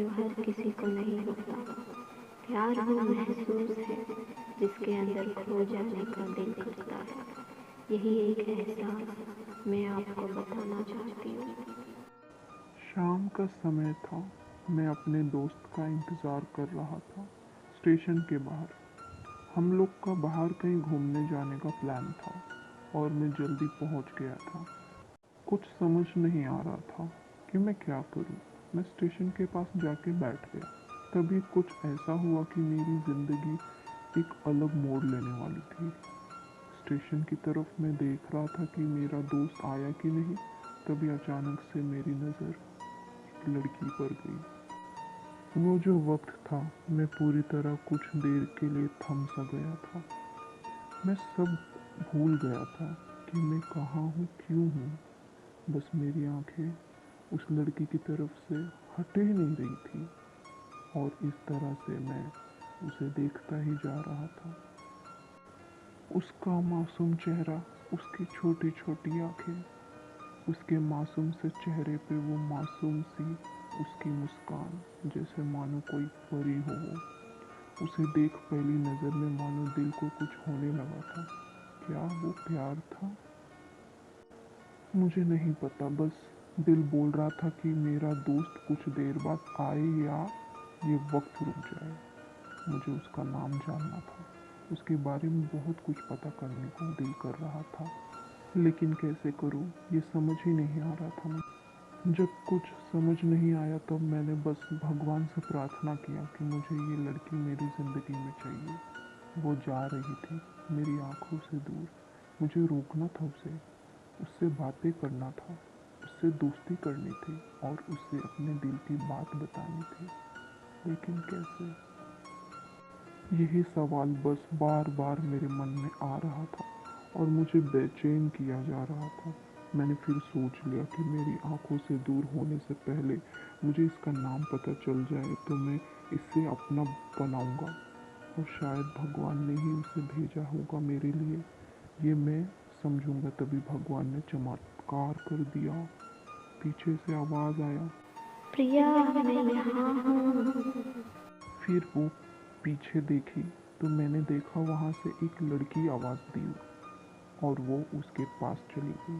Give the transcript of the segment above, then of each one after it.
जो हर किसी को नहीं होता। प्यार वो महसूस है जिसके अंदर खो जाने का दिल करता है। यही एक एहसास मैं आपको बताना चाहती हूँ। शाम का समय था। मैं अपने दोस्त का इंतज़ार कर रहा था स्टेशन के बाहर। हम लोग का बाहर कहीं घूमने जाने का प्लान था और मैं जल्दी पहुंच गया था। कुछ समझ नहीं आ रहा था कि मैं क्या करूं। मैं स्टेशन के पास जाके बैठ गया। तभी कुछ ऐसा हुआ कि मेरी ज़िंदगी एक अलग मोड़ लेने वाली थी। स्टेशन की तरफ मैं देख रहा था कि मेरा दोस्त आया कि नहीं। तभी अचानक से मेरी नज़र लड़की पर गई। वो जो वक्त था, मैं पूरी तरह कुछ देर के लिए थम सा गया था। मैं सब भूल गया था कि मैं कहाँ हूँ, क्यों हूँ। बस मेरी आंखें उस लड़की की तरफ से हट ही नहीं रही थी और इस तरह से मैं उसे देखता ही जा रहा था। उसका मासूम चेहरा, उसकी छोटी छोटी आंखें, उसके मासूम से चेहरे पे वो मासूम सी उसकी मुस्कान, जैसे मानो कोई परी हो वो। उसे देख पहली नज़र में मानो दिल को कुछ होने लगा था। क्या वो प्यार था? मुझे नहीं पता, बस दिल बोल रहा था कि मेरा दोस्त कुछ देर बाद आए या ये वक्त रुक जाए। मुझे उसका नाम जानना था। उसके बारे में बहुत कुछ पता करने को दिल कर रहा था, लेकिन कैसे करूं ये समझ ही नहीं आ रहा था। जब कुछ समझ नहीं आया तब मैंने बस भगवान से प्रार्थना किया कि मुझे ये लड़की मेरी ज़िंदगी में चाहिए। वो जा रही थी मेरी आंखों से दूर। मुझे रोकना था उसे, उससे बातें करना था, उससे दोस्ती करनी थी और उससे अपने दिल की बात बतानी थी। लेकिन कैसे? यही सवाल बस बार बार मेरे मन में आ रहा था और मुझे बेचैन किया जा रहा था। मैंने फिर सोच लिया कि मेरी आंखों से दूर होने से पहले मुझे इसका नाम पता चल जाए तो मैं इसे अपना बनाऊंगा और शायद भगवान ने ही उसे भेजा होगा मेरे लिए, ये मैं समझूंगा। तभी भगवान ने चमत्कार कर दिया। पीछे से आवाज़ आया, प्रिया, मैं यहाँ हूँ। फिर वो पीछे देखी तो मैंने देखा वहाँ से एक लड़की आवाज़ दी और वो उसके पास चली गई।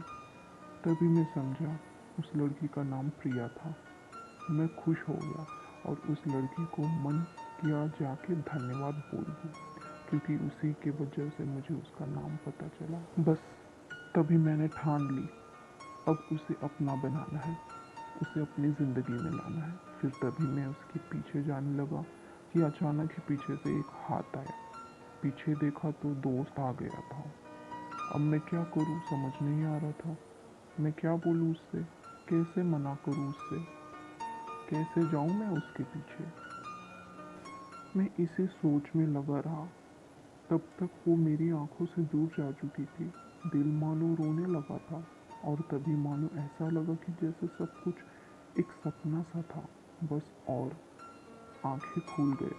तभी मैं समझा उस लड़की का नाम प्रिया था। मैं खुश हो गया और उस लड़की को मन किया जाके धन्यवाद बोल दूँ, क्योंकि उसी के वजह से मुझे उसका नाम पता चला। बस तभी मैंने ठान ली, अब उसे अपना बनाना है, उसे अपनी ज़िंदगी में लाना है। फिर तभी मैं उसके पीछे जाने लगा कि अचानक ही पीछे से एक हाथ आया। पीछे देखा तो दोस्त आ गया था। अब मैं क्या करूं समझ नहीं आ रहा था। मैं क्या बोलूं उससे, कैसे मना करूं उससे, कैसे जाऊं मैं उसके पीछे। मैं इसी सोच में लगा रहा। तब तक वो मेरी आंखों से दूर जा चुकी थी। दिल मानो रोने लगा था और तभी मानो ऐसा लगा कि जैसे सब कुछ एक सपना सा था बस। और आंखें खुल गए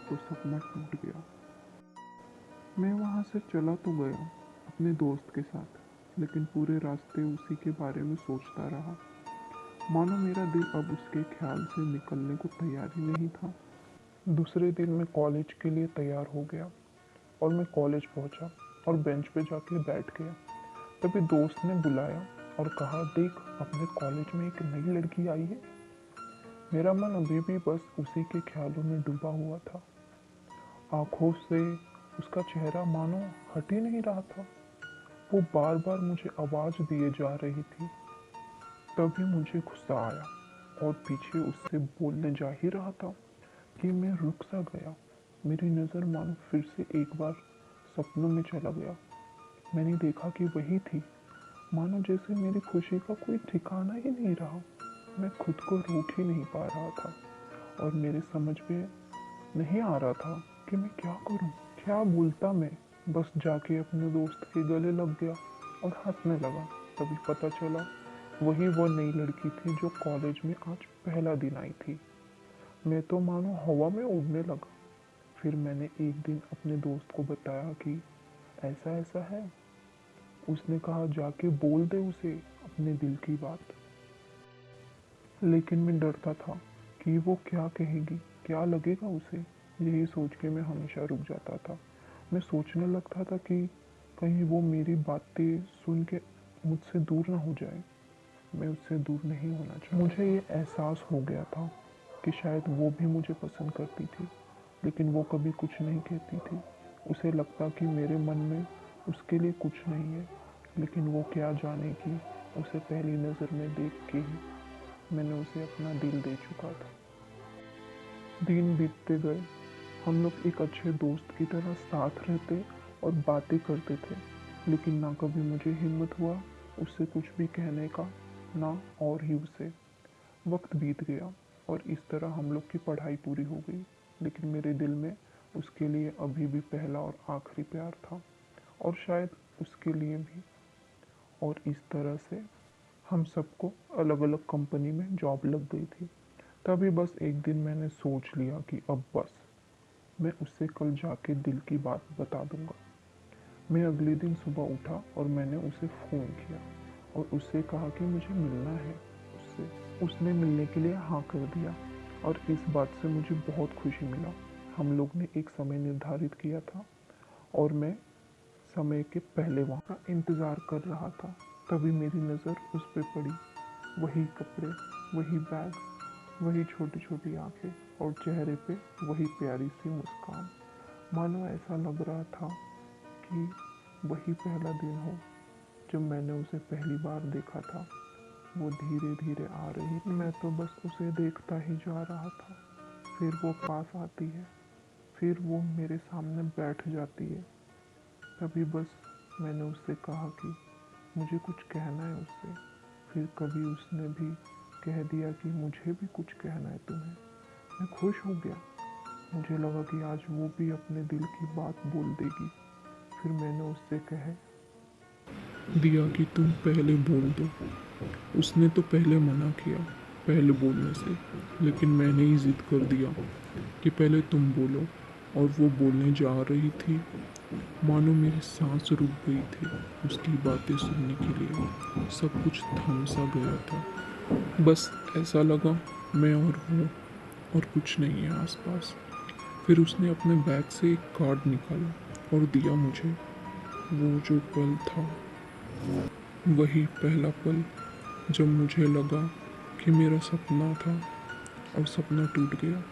तो सपना टूट गया। मैं वहाँ से चला तो गया अपने दोस्त के साथ, लेकिन पूरे रास्ते उसी के बारे में सोचता रहा। मानो मेरा दिल अब उसके ख्याल से निकलने को तैयार ही नहीं था। दूसरे दिन मैं कॉलेज के लिए तैयार हो गया और मैं कॉलेज पहुंचा और बेंच पे जाके बैठ गया। तभी दोस्त ने बुलाया और कहा, देख अपने कॉलेज में एक नई लड़की आई है। मेरा मन अभी भी बस उसी के ख्यालों में डूबा हुआ था। आंखों से उसका चेहरा मानो हट ही नहीं रहा था। वो बार बार मुझे आवाज़ दिए जा रही थी। तभी मुझे गुस्सा आया और पीछे उससे बोलने जा ही रहा था कि मैं रुक सा गया। मेरी नज़र मानो फिर से एक बार सपनों में चला गया। मैंने देखा कि वही थी। मानो जैसे मेरी खुशी का कोई ठिकाना ही नहीं रहा। मैं खुद को रोक ही नहीं पा रहा था और मेरे समझ में नहीं आ रहा था कि मैं क्या करूं, क्या बोलता मैं। बस जाके अपने दोस्त के गले लग गया और हंसने लगा। तभी पता चला वही वो नई लड़की थी जो कॉलेज में आज पहला दिन आई थी। मैं तो मानो हवा में उड़ने लगा। फिर मैंने एक दिन अपने दोस्त को बताया कि ऐसा ऐसा है। उसने कहा, जाके बोल दे उसे अपने दिल की बात। लेकिन मैं डरता था कि वो क्या कहेगी, क्या लगेगा उसे। यही सोच के मैं हमेशा रुक जाता था। मैं सोचने लगता था कि कहीं वो मेरी बातें सुन के मुझसे दूर ना हो जाए। मैं उससे दूर नहीं होना चाहता। मुझे ये एहसास हो गया था कि शायद वो भी मुझे पसंद करती थी, लेकिन वो कभी कुछ नहीं कहती थी। उसे लगता कि मेरे मन में उसके लिए कुछ नहीं है, लेकिन वो क्या जाने कि उसे पहली नज़र में देख के ही मैंने उसे अपना दिल दे चुका था। दिन बीतते गए, हम लोग एक अच्छे दोस्त की तरह साथ रहते और बातें करते थे, लेकिन ना कभी मुझे हिम्मत हुआ उससे कुछ भी कहने का, ना और ही उसे। वक्त बीत गया और इस तरह हम लोग की पढ़ाई पूरी हो गई, लेकिन मेरे दिल में उसके लिए अभी भी पहला और आखिरी प्यार था, और शायद उसके लिए भी। और इस तरह से हम सबको अलग अलग कंपनी में जॉब लग गई थी। तभी बस एक दिन मैंने सोच लिया कि अब बस, मैं उससे कल जाके दिल की बात बता दूंगा। मैं अगले दिन सुबह उठा और मैंने उसे फ़ोन किया और उससे कहा कि मुझे मिलना है उससे। उसने मिलने के लिए हाँ कर दिया और इस बात से मुझे बहुत खुशी मिला। हम लोग ने एक समय निर्धारित किया था और मैं समय के पहले वहाँ का इंतज़ार कर रहा था। तभी मेरी नज़र उस पर पड़ी। वही कपड़े, वही बैग, वही छोटी छोटी आंखें और चेहरे पे वही प्यारी सी मुस्कान। मानो ऐसा लग रहा था कि वही पहला दिन हो जब मैंने उसे पहली बार देखा था। वो धीरे धीरे आ रही, मैं तो बस उसे देखता ही जा रहा था। फिर वो पास आती है, फिर वो मेरे सामने बैठ जाती है। तभी बस मैंने उससे कहा कि मुझे कुछ कहना है उससे। फिर कभी उसने भी कह दिया कि मुझे भी कुछ कहना है तुम्हें। मैं खुश हो गया। मुझे लगा कि आज वो भी अपने दिल की बात बोल देगी। फिर मैंने उससे कह दिया कि तुम पहले बोल दो। उसने तो पहले मना किया पहले बोलने से, लेकिन मैंने ही जिद कर दिया कि पहले तुम बोलो। और वो बोलने जा रही थी, मानो मेरी सांस रुक गई थी उसकी बातें सुनने के लिए। सब कुछ थम सा गया था। बस ऐसा लगा मैं और वो, और कुछ नहीं है आसपास। फिर उसने अपने बैग से एक कार्ड निकाला और दिया मुझे। वो जो पल था, वही पहला पल जब मुझे लगा कि मेरा सपना था और सपना टूट गया।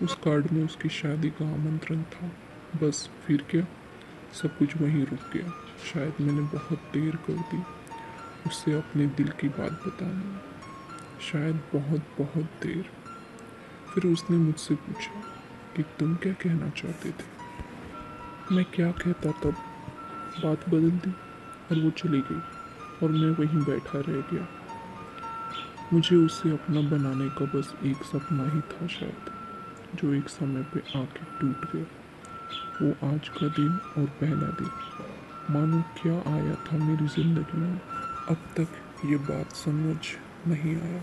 उस कार्ड में उसकी शादी का आमंत्रण था। बस फिर क्या, सब कुछ वहीं रुक गया। शायद मैंने बहुत देर कर दी उससे अपने दिल की बात बताने में, शायद बहुत बहुत देर। फिर उसने मुझसे पूछा कि तुम क्या कहना चाहते थे। मैं क्या कहता तब। बात बदल दी और वो चली गई और मैं वहीं बैठा रह गया। मुझे उसे अपना बनाने का बस एक सपना ही था शायद, जो एक समय पे आके टूट गया। वो आज का दिन और पहला दिन, मानो क्या आया था मेरी ज़िंदगी में। अब तक ये बात समझ नहीं आया।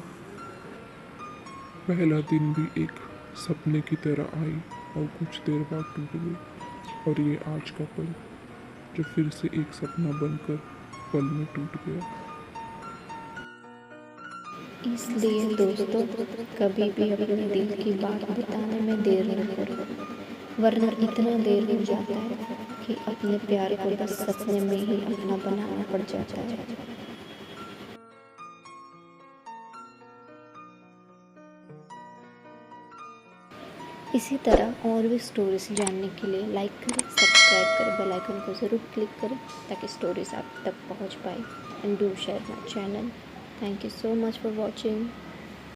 पहला दिन भी एक सपने की तरह आई और कुछ देर बाद टूट गई, और ये आज का पल जो फिर से एक सपना बनकर पल में टूट गया। इसलिए दोस्तों, कभी भी अपने दिल की बात बताने में देर न करो, वरना इतना देर हो जाता है कि अपने प्यार को बस सपने में ही अपना बनाना पड़ जाता है। इसी तरह और भी स्टोरीज जानने के लिए लाइक करें, सब्सक्राइब करें, बेल आइकन को ज़रूर क्लिक करें ताकि स्टोरीज आप तक पहुंच पाए। And do share my channel. Thank you so much for watching.